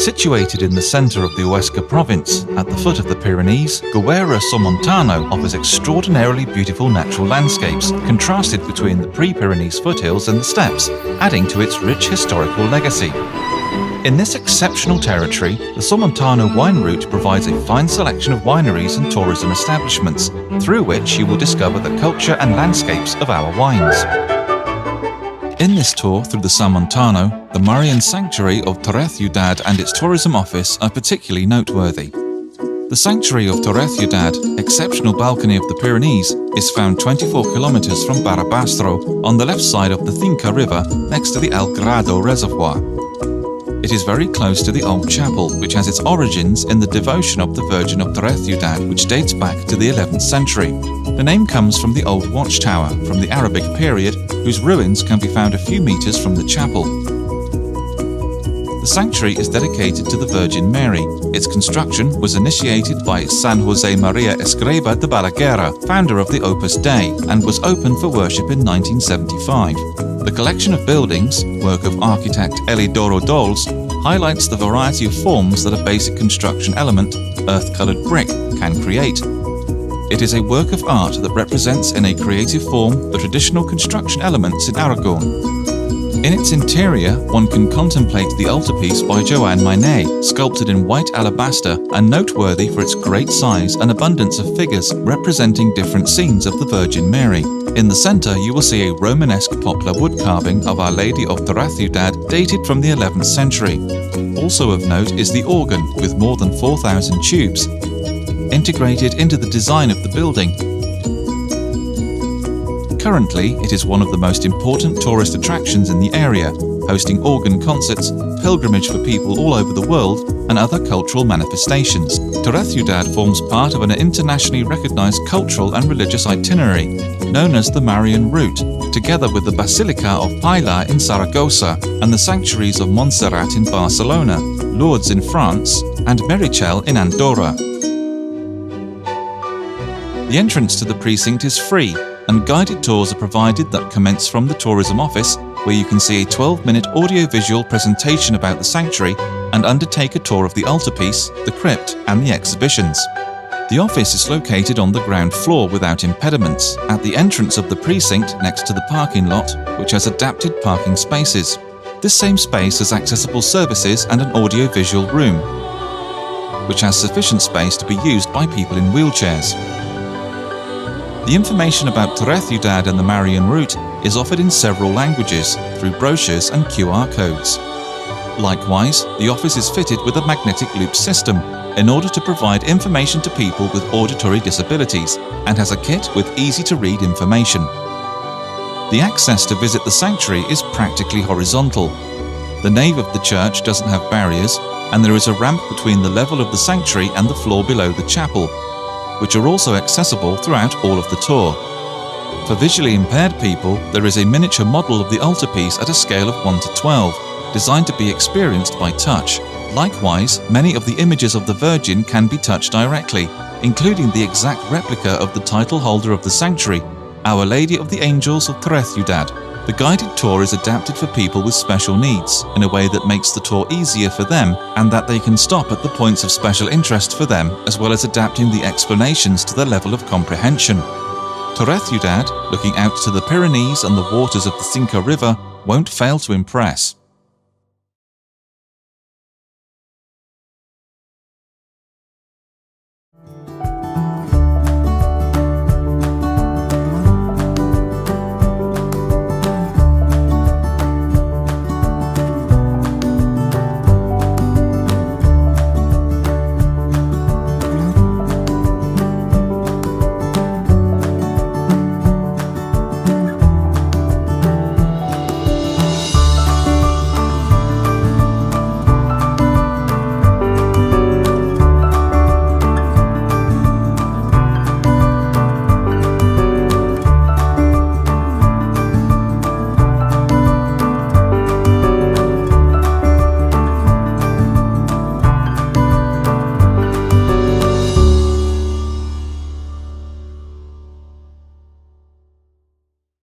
Situated in the centre of the Huesca province, at the foot of the Pyrenees, Guerra Somontano offers extraordinarily beautiful natural landscapes, contrasted between the pre-Pyrenees foothills and the steppes, adding to its rich historical legacy. In this exceptional territory, the Somontano wine route provides a fine selection of wineries and tourism establishments, through which you will discover the culture and landscapes of our wines. In this tour through the Somontano, the Marian Sanctuary of Torreciudad and its tourism office are particularly noteworthy. The Sanctuary of Torreciudad, exceptional balcony of the Pyrenees, is found 24 kilometers from Barabastro on the left side of the Cinca river next to the Grado reservoir. It is very close to the old chapel, which has its origins in the devotion of the Virgin of Torreciudad, which dates back to the 11th century. The name comes from the old watchtower from the Arabic period, whose ruins can be found a few meters from the chapel. The sanctuary is dedicated to the Virgin Mary. Its construction was initiated by San Josemaria Escrivá de Balaguer, founder of the Opus Dei, and was opened for worship in 1975. The collection of buildings, work of architect Heliodoro Dols, highlights the variety of forms that a basic construction element, earth-coloured brick, can create. It is a work of art that represents in a creative form the traditional construction elements in Aragon. In its interior, one can contemplate the altarpiece by Joan Mayné, sculpted in white alabaster and noteworthy for its great size and abundance of figures representing different scenes of the Virgin Mary. In the centre, you will see a Romanesque poplar wood carving of Our Lady of Torreciudad dated from the 11th century. Also of note is the organ, with more than 4,000 tubes, integrated into the design of the building. Currently, it is one of the most important tourist attractions in the area, hosting organ concerts, pilgrimage for people all over the world, and other cultural manifestations. Torreciudad forms part of an internationally recognized cultural and religious itinerary, known as the Marian Route, together with the Basilica of Pilar in Saragossa and the sanctuaries of Montserrat in Barcelona, Lourdes in France, and Merichel in Andorra. The entrance to the precinct is free, and guided tours are provided that commence from the tourism office, where you can see a 12-minute audio-visual presentation about the sanctuary and undertake a tour of the altarpiece, the crypt, and the exhibitions. The office is located on the ground floor without impediments, at the entrance of the precinct next to the parking lot, which has adapted parking spaces. This same space has accessible services and an audio-visual room, which has sufficient space to be used by people in wheelchairs. The information about Torreciudad and the Marian Route is offered in several languages through brochures and QR codes. Likewise, the office is fitted with a magnetic loop system in order to provide information to people with auditory disabilities and has a kit with easy-to-read information. The access to visit the sanctuary is practically horizontal. The nave of the church doesn't have barriers, and there is a ramp between the level of the sanctuary and the floor below the chapel, which are also accessible throughout all of the tour. For visually impaired people, there is a miniature model of the altarpiece at a scale of 1 to 12, designed to be experienced by touch. Likewise, many of the images of the Virgin can be touched directly, including the exact replica of the title holder of the sanctuary, Our Lady of the Angels of Torreciudad. The guided tour is adapted for people with special needs, in a way that makes the tour easier for them and that they can stop at the points of special interest for them, as well as adapting the explanations to their level of comprehension. Torreciudad, looking out to the Pyrenees and the waters of the Cinca river, won't fail to impress.